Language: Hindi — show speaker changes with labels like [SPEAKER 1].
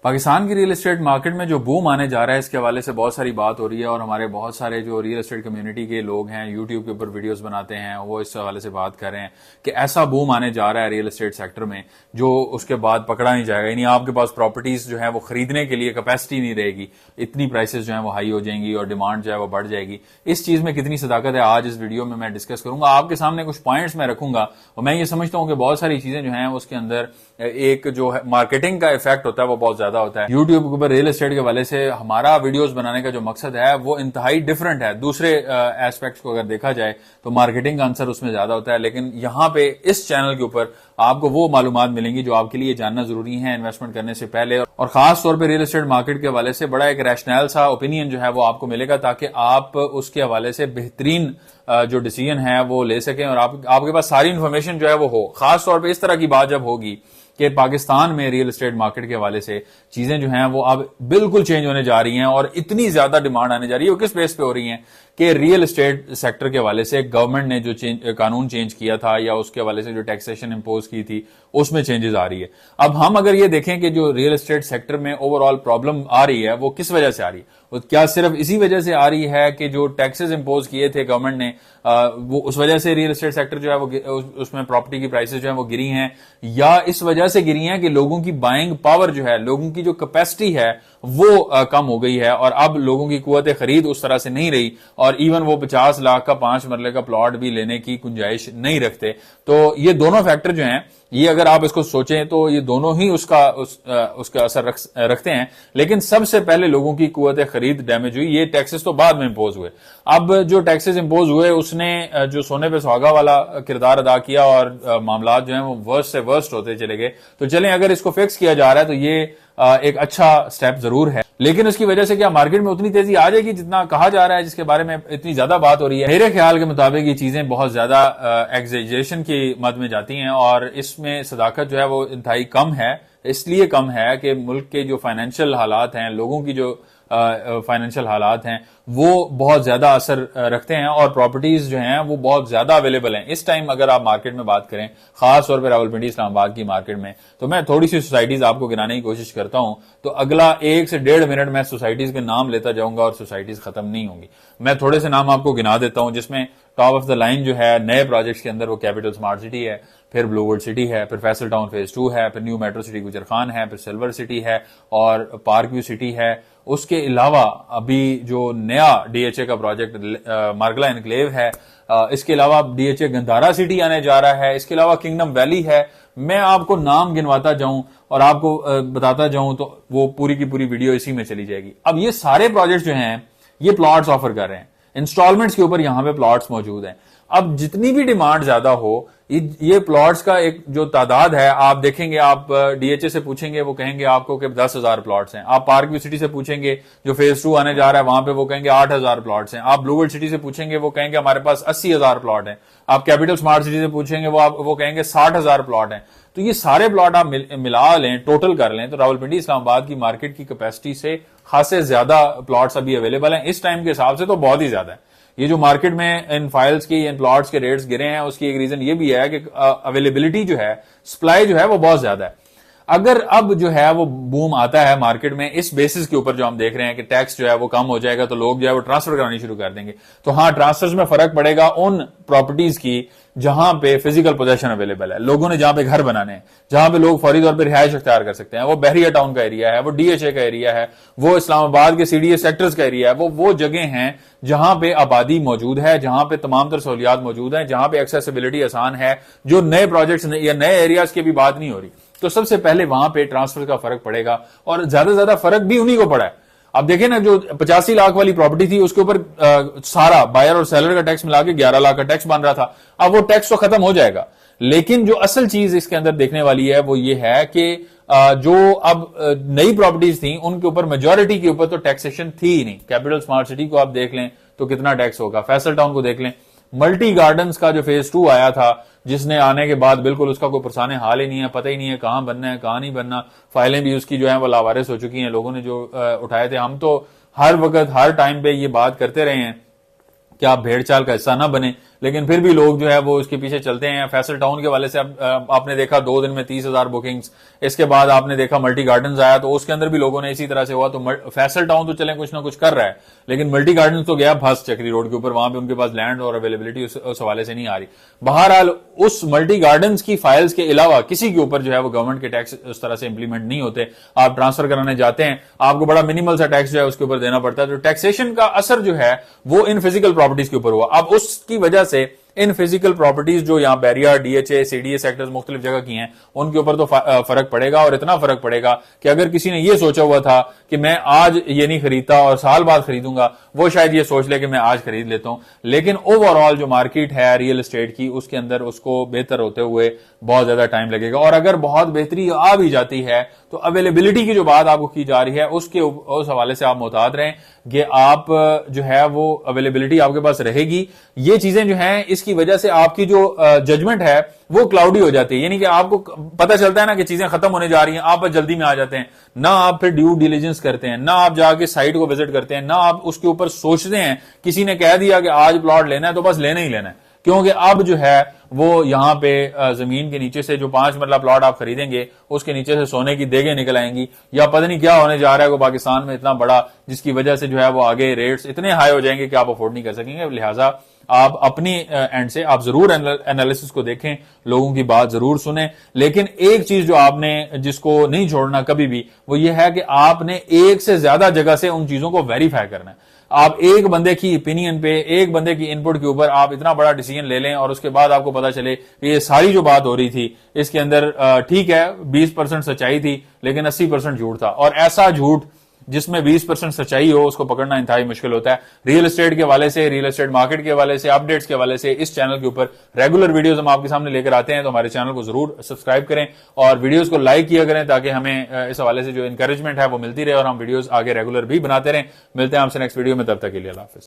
[SPEAKER 1] पाकिस्तान की रियल एस्टेट मार्केट में जो बूम आने जा रहा है इसके हवाले से बहुत सारी बात हो रही है और हमारे बहुत सारे जो रियल एस्टेट कम्युनिटी के लोग हैं यूट्यूब के ऊपर वीडियोस बनाते हैं वो इस हवाले से बात कर रहे हैं कि ऐसा बूम आने जा रहा है रियल एस्टेट सेक्टर में जो उसके बाद पकड़ा नहीं जाएगा। यानी आपके पास प्रॉपर्टीज जो है वो खरीदने के लिए कैपेसिटी नहीं रहेगी, इतनी प्राइसेस जो है वो हाई हो जाएंगी और डिमांड जो है वो बढ़ जाएगी। इस चीज में कितनी सदाकत है आज इस वीडियो में मैं डिस्कस करूंगा। आपके सामने कुछ पॉइंट्स मैं रखूंगा और मैं ये समझता हूं कि बहुत सारी चीजें जो हैं उसके अंदर एक जो है मार्केटिंग का इफेक्ट होता है वो बहुत ज्यादा होता है। यूट्यूब के ऊपर रियल एस्टेट के हवाले से हमारा वीडियोस बनाने का जो मकसद है वो इंतहाई डिफरेंट है। दूसरे एस्पेक्ट्स को अगर देखा जाए तो मार्केटिंग का आंसर उसमें ज्यादा होता है, लेकिन यहां पे इस चैनल के ऊपर आपको वो मालूमात मिलेंगी जो आपके लिए जानना जरूरी है इन्वेस्टमेंट करने से पहले, और खास तौर पे रियल एस्टेट मार्केट के हवाले से बड़ा एक रैशनल सा ओपिनियन जो है वो आपको मिलेगा ताकि आप उसके हवाले से बेहतरीन जो डिसीजन है वो ले सकें और आपके पास सारी इंफॉर्मेशन जो है वो हो। खास तौर पे इस तरह की बात जब होगी कि पाकिस्तान में रियल एस्टेट मार्केट के हवाले से चीजें जो हैं वो अब बिल्कुल चेंज होने जा रही हैं और इतनी ज्यादा डिमांड आने जा रही है, वो किस बेस पे हो रही है कि रियल एस्टेट सेक्टर के हवाले से गवर्नमेंट ने जो कानून चेंज किया था या उसके हवाले से जो टैक्सेशन इंपोज की थी उसमें चेंजेस आ रही है। अब हम अगर ये देखें कि जो रियल एस्टेट सेक्टर में ओवरऑल प्रॉब्लम आ रही है वो किस वजह से आ रही है, वो क्या सिर्फ इसी वजह से आ रही है कि जो टैक्सेस इंपोज किए थे गवर्नमेंट ने वो उस वजह से रियल एस्टेट सेक्टर जो है वो उसमें प्रॉपर्टी की प्राइसेस जो है वो गिरी हैं, या इस वजह से गिरी हैं कि लोगों की बाइंग पावर जो है, लोगों की जो कैपेसिटी है वो कम हो गई है और अब लोगों की कुव्वत खरीद उस तरह से नहीं रही और इवन वो 50 लाख का 5 मरले का प्लॉट भी लेने की गुंजाइश नहीं रखते। तो ये दोनों फैक्टर जो हैं ये अगर आप इसको सोचें तो ये दोनों ही उसका असर रखते हैं, लेकिन सबसे पहले लोगों की कुव्वत खरीद डैमेज हुई। ये टैक्सेस तो बाद में इंपोज हुए। अब जो टैक्सेस इंपोज हुए उसने जो सोने पे सुहागा वाला किरदार अदा किया और मामला जो है वो वर्स्ट से वर्स्ट होते चले गए। तो चलें, अगर इसको फिक्स किया जा रहा है तो ये एक अच्छा स्टेप जरूर है, लेकिन उसकी वजह से क्या मार्केट में उतनी तेजी आ जाएगी जितना कहा जा रहा है, जिसके बारे में इतनी ज्यादा बात हो रही है? मेरे ख्याल के मुताबिक ये चीजें बहुत ज्यादा एग्जेजरेशन की मद में जाती हैं और इसमें सदाकत जो है वो इंतहाई कम है। इसलिए कम है कि मुल्क के जो फाइनेंशियल हालात हैं, लोगों की जो फाइनेंशियल हालात हैं वो बहुत ज्यादा असर रखते हैं और प्रॉपर्टीज जो हैं वो बहुत ज्यादा अवेलेबल हैं इस टाइम। अगर आप मार्केट में बात करें, खास तौर पर रावलपिंडी इस्लामाबाद की मार्केट में, तो मैं थोड़ी सी सोसाइटीज आपको गिनाने की कोशिश करता हूं तो अगला 1 से 1.5 मिनट मैं सोसाइटीज के नाम लेता जाऊंगा और सोसाइटीज खत्म नहीं होंगी। मैं थोड़े से नाम आपको गिना देता हूं जिसमें टॉप ऑफ द लाइन जो है नए प्रोजेक्ट्स के अंदर वो कैपिटल स्मार्ट सिटी है, फिर ब्लूवर्ल्ड सिटी है, फिर फैसल टाउन फेज 2 है, फिर न्यू मेट्रो सिटी गुजर खान है, फिर सिल्वर सिटी है और पार्क व्यू सिटी है। उसके अलावा अभी जो नया डीएचए का प्रोजेक्ट मार्गला एनक्लेव है, इसके अलावा डीएचए गंधारा सिटी आने जा रहा है, इसके अलावा किंगडम वैली है। मैं आपको नाम गिनवाता जाऊं और आपको बताता जाऊं तो वो पूरी की पूरी वीडियो इसी में चली जाएगी। अब ये सारे प्रोजेक्ट जो हैं ये प्लॉट्स ऑफर कर रहे हैं, इंस्टॉलमेंट्स के ऊपर यहां पे प्लॉट्स मौजूद हैं। अब जितनी भी डिमांड ज्यादा हो, ये प्लॉट्स का एक जो तादाद है आप देखेंगे, आप डीएचए से पूछेंगे वो कहेंगे आपको कि 10,000 प्लॉट्स हैं। आप पार्क व्यू सिटी से पूछेंगे जो फेज 2 आने जा रहा है वहां पे वो कहेंगे 8,000 प्लॉट्स हैं। आप ब्लूवर्ल्ड सिटी से पूछेंगे वो कहेंगे हमारे पास 80,000 प्लॉट हैं। आप कैपिटल स्मार्ट सिटी से पूछेंगे वो कहेंगे 60,000 प्लॉट हैं। तो ये सारे प्लॉट आप मिला लें, टोटल कर लें तो रावलपिंडी इस्लामाबाद की मार्केट की कैपेसिटी से खासे ज्यादा प्लॉट्स अभी अवेलेबल हैं। इस टाइम के हिसाब से तो बहुत ही ज्यादा है। ये जो मार्केट में इन फाइल्स की, इन प्लॉट्स के रेट्स गिरे हैं उसकी एक रीजन ये भी है कि अवेलेबिलिटी जो है, सप्लाई जो है वो बहुत ज्यादा है। अगर अब जो है वो बूम आता है मार्केट में इस बेसिस के ऊपर जो हम देख रहे हैं कि टैक्स जो है वो कम हो जाएगा तो लोग जो है वो ट्रांसफर करानी शुरू कर देंगे, तो हाँ ट्रांसफर्स में फर्क पड़ेगा उन प्रॉपर्टीज की जहां पे फिजिकल पोजेशन अवेलेबल है, लोगों ने जहां पे घर बनाने हैं, जहां पे लोग फौरी तौर पर रिहायश अख्तियार कर सकते हैं। वो बहरिया टाउन का एरिया है, वो डीएचए का एरिया है, वो इस्लामाबाद के सीडीए सेक्टर्स का एरिया है, वो जगह हैं जहां पे आबादी मौजूद है, जहां पे तमाम तर सहूलियात मौजूद हैं, जहां पे एक्सेसिबिलिटी आसान है, जो नए प्रोजेक्ट्स या नए एरियाज की भी बात नहीं हो रही। तो सबसे पहले वहां पे ट्रांसफर का फर्क पड़ेगा और ज्यादा से ज्यादा फर्क भी उन्हीं को पड़ा है। अब देखें ना, जो 85 लाख वाली प्रॉपर्टी थी उसके ऊपर सारा बायर और सेलर का टैक्स मिला के 11 लाख का टैक्स बन रहा था। अब वो टैक्स तो खत्म हो जाएगा, लेकिन जो असल चीज इसके अंदर देखने वाली है वो ये है कि जो अब नई प्रॉपर्टीज थी उनके ऊपर मेजॉरिटी के ऊपर तो टैक्सेशन थी ही नहीं। कैपिटल स्मार्ट सिटी को आप देख लें तो कितना टैक्स होगा, फैसल टाउन को देख लें, मल्टी गार्डन्स का जो फेज 2 आया था जिसने आने के बाद बिल्कुल उसका कोई पुरसाने हाल ही नहीं है, पता ही नहीं है कहां बनना है कहां नहीं बनना। फाइलें भी उसकी जो है वो लावारिस हो चुकी हैं, लोगों ने जो उठाए थे। हम तो हर वक्त हर टाइम पे ये बात करते रहे हैं कि आप भेड़ चाल का हिस्सा ना बने, लेकिन फिर भी लोग जो है वो उसके पीछे चलते हैं। फैसल टाउन के वाले से आपने देखा 2 दिन में 30,000 बुकिंग्स, इसके बाद आपने देखा मल्टी गार्डन्स आया तो उसके अंदर भी लोगों ने इसी तरह से हुआ। तो फैसल टाउन तो चले कुछ ना कुछ कर रहा है, लेकिन मल्टी गार्डन्स तो गया फंस चक्री रोड के ऊपर, वहां पे उनके पास लैंड और अवेलेबिलिटी उस हवाले से नहीं आ रही। बहरहाल उस मल्टी गार्डन्स की फाइल्स के अलावा किसी के ऊपर जो है वो गवर्नमेंट के टैक्स उस तरह से इंप्लीमेंट नहीं होते। आप ट्रांसफर कराने जाते हैं, आपको बड़ा मिनिमल सा टैक्स जो है उसके ऊपर देना पड़ता है। तो टैक्सेशन का असर जो है वो इन फिजिकल प्रॉपर्टीज के ऊपर हुआ। अब उसकी वजह से इन फिजिकल प्रॉपर्टीज जो यहां बैरियर, डीएचए, सीडीए सेक्टर्स मुख्तलिफ जगह की हैं, उनके ऊपर तो फर्क पड़ेगा, और इतना फर्क पड़ेगा कि अगर किसी ने यह सोचा हुआ था कि मैं आज ये नहीं खरीदता और साल बाद खरीदूंगा, वो शायद ये सोच ले कि मैं आज खरीद लेता हूं। लेकिन ओवरऑल जो मार्केट है रियल एस्टेट की, उसके अंदर उसको बेहतर होते हुए बहुत ज्यादा टाइम लगेगा। और अगर बहुत बेहतरी आ भी जाती है तो अवेलेबिलिटी की जो बात आपको की जा रही है उस हवाले से आप मुहतात रहें कि आप जो है वो अवेलेबिलिटी आपके पास रहेगी। ये चीजें जो हैं इसकी वजह से आपकी जो जजमेंट है वो क्लाउडी हो जाती है। यानी कि आपको पता चलता है ना कि चीजें खत्म होने जा रही हैं, आप जल्दी में आ जाते हैं, ना आप फिर ड्यू डिलीजेंस करते हैं, ना आप जाके साइट को विजिट करते हैं, ना आप उसके ऊपर सोचते हैं। किसी ने कह दिया कि आज प्लॉट लेना है तो बस लेना ही लेना है, क्योंकि अब जो है वो यहां पे जमीन के नीचे से जो 5 मरला प्लॉट आप खरीदेंगे उसके नीचे से सोने की देगे निकल आएंगी, या पता नहीं क्या होने जा रहा है वो पाकिस्तान में इतना बड़ा, जिसकी वजह से जो है वो आगे रेट्स इतने हाई हो जाएंगे कि आप अफोर्ड नहीं कर सकेंगे। लिहाजा आप अपनी एंड से आप जरूर एनालिसिस को देखें, लोगों की बात जरूर सुने, लेकिन एक चीज जो आपने जिसको नहीं छोड़ना कभी भी, वो ये है कि आपने एक से ज्यादा जगह से उन चीजों को वेरीफाई करना है। आप एक बंदे की ओपिनियन पे, एक बंदे की इनपुट के ऊपर आप इतना बड़ा डिसीजन ले लें और उसके बाद आपको पता चले कि ये सारी जो बात हो रही थी इसके अंदर ठीक है 20% सच्चाई थी लेकिन 80% झूठ था। और ऐसा झूठ जिसमें 20% सच्चाई हो उसको पकड़ना इंतहाई मुश्किल होता है। रियल एस्टेट के हवाले से, रियल एस्टेट मार्केट के हवाले से, अपडेट्स के हवाले से इस चैनल के ऊपर रेगुलर वीडियोस हम आपके सामने लेकर आते हैं, तो हमारे चैनल को जरूर सब्सक्राइब करें और वीडियोस को लाइक किया करें ताकि हमें इस हवाले से जो इंकरेजमेंट है वो मिलती रहे और हम वीडियोस आगे रेगुलर भी बनाते रहें। मिलते हैं आपसे नेक्स्ट वीडियो में, तब तक के लिए अल्लाह हाफिज।